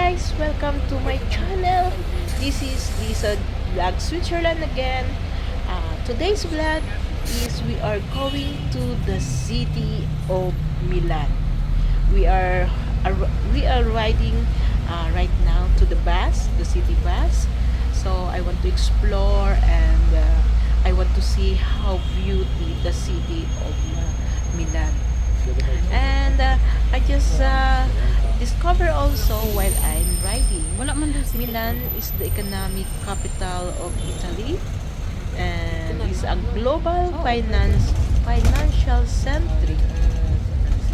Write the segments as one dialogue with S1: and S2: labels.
S1: guys, welcome to my channel. This is Lisa Vlog Switzerland again. Today's vlog is we are going to the city of Milan. We are we are riding right now to the bus, the city bus. So I want to explore and I want to see how beauty the city of Milan. And I just discover also while I'm riding,
S2: Wala man daw si
S1: Milan is the economic capital of Italy and is a global financial center.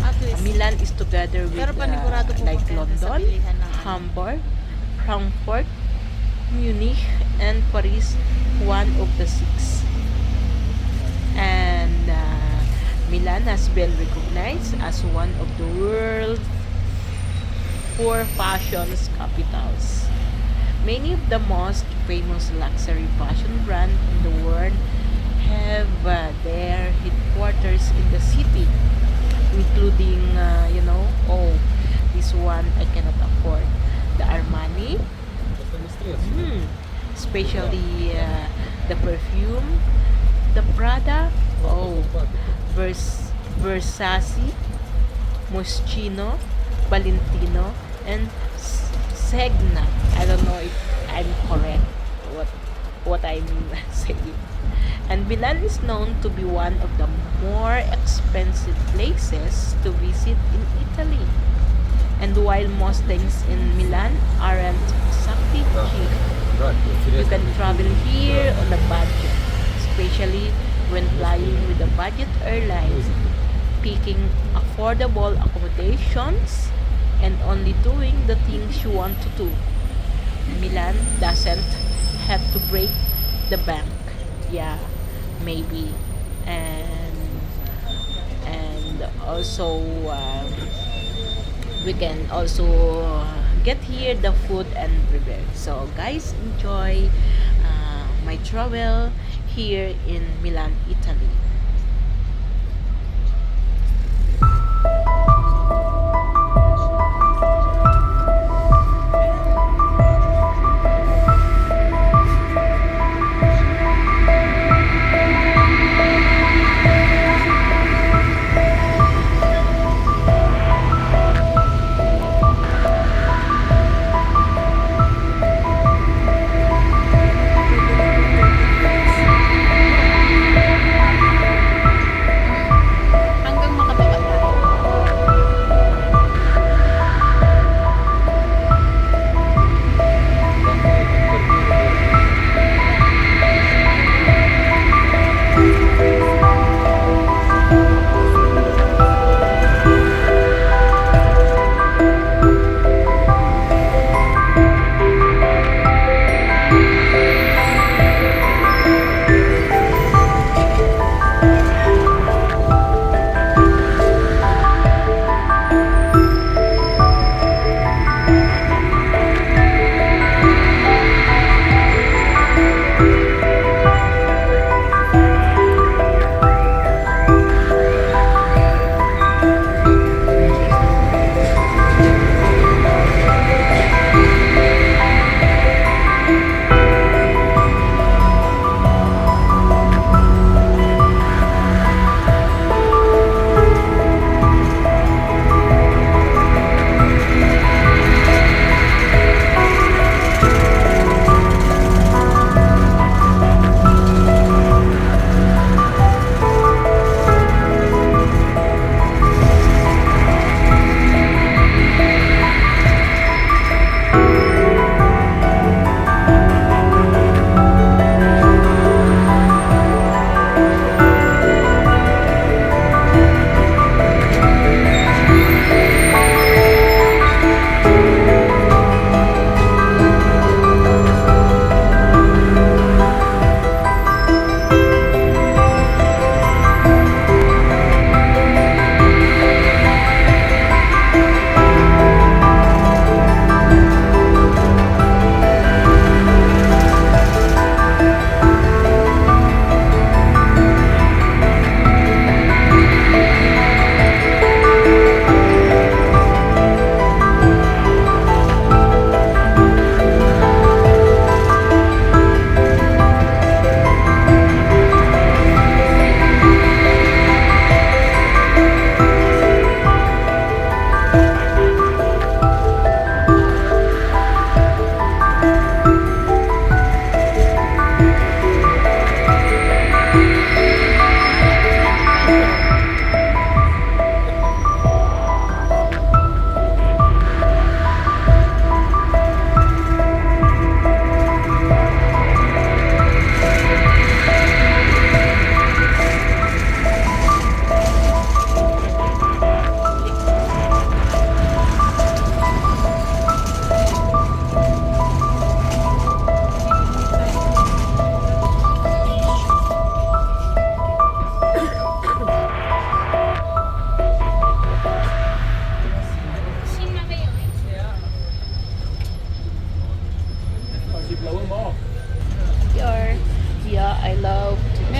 S2: At least.
S1: Milan is together with
S2: Pero panigurado po
S1: like
S2: maganda sa
S1: London,
S2: bilihan ng
S1: Hamburg, Frankfurt, Munich, and Paris, one of the six. And Milan has been recognized as one of the world's four fashion capitals. Many of the most famous luxury fashion brands in the world have their headquarters in the city, including, this one I cannot afford. The Armani, especially the perfume, the Prada, Versace, Moschino, Valentino, and Segna. I don't know if I'm correct what I'm saying. And Milan is known to be one of the more expensive places to visit in Italy. And while most things in Milan aren't exactly cheap, you can travel here on a budget, especially when flying with a budget airline, picking affordable accommodations, and only doing the things you want to do. Milan doesn't have to break the bank. Yeah, maybe. And also we can also get here the food and beverage. So guys, enjoy my travel here in Milan, Italy.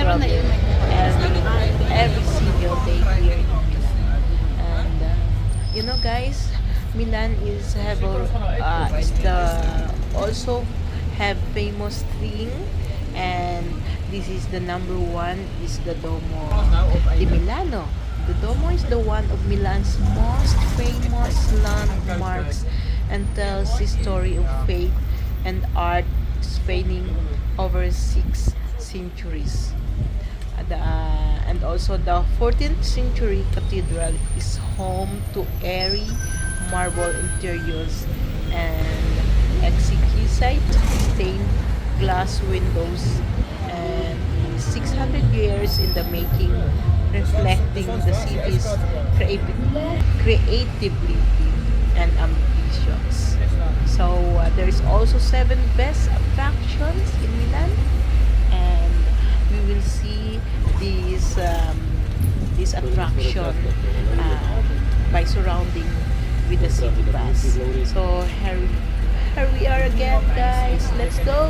S1: travel every single day here in Milan. And you know, guys, Milan is the also have famous thing, and this is the number one is the Domo di Milano. The Domo is the one of Milan's most famous landmarks and tells the story of faith and art spanning over 6 centuries. And also the 14th century cathedral is home to airy marble interiors and exquisite stained glass windows, and 600 years in the making, reflecting the city's creativity and ambitions. So there is also 7 best attractions in Milan, and we will see this attraction by surrounding with the city bus. So here we are again, guys. Let's go.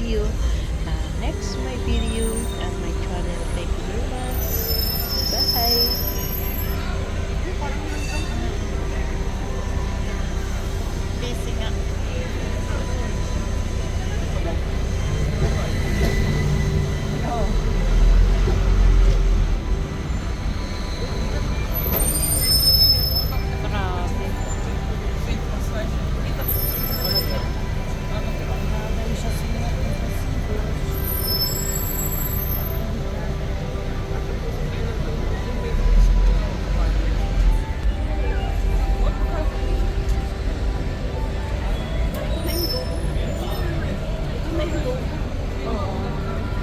S1: you next my video and my channel. Thank you very much. Bye.
S2: Busy nga.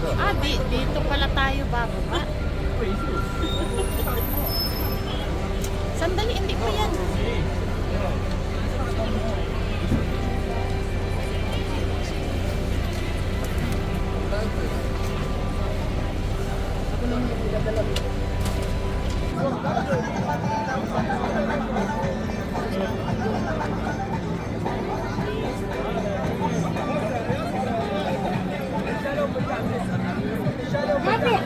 S2: Grabe. Dito pala tayo bababa. Sandali, hindi ko yan.
S3: Happy.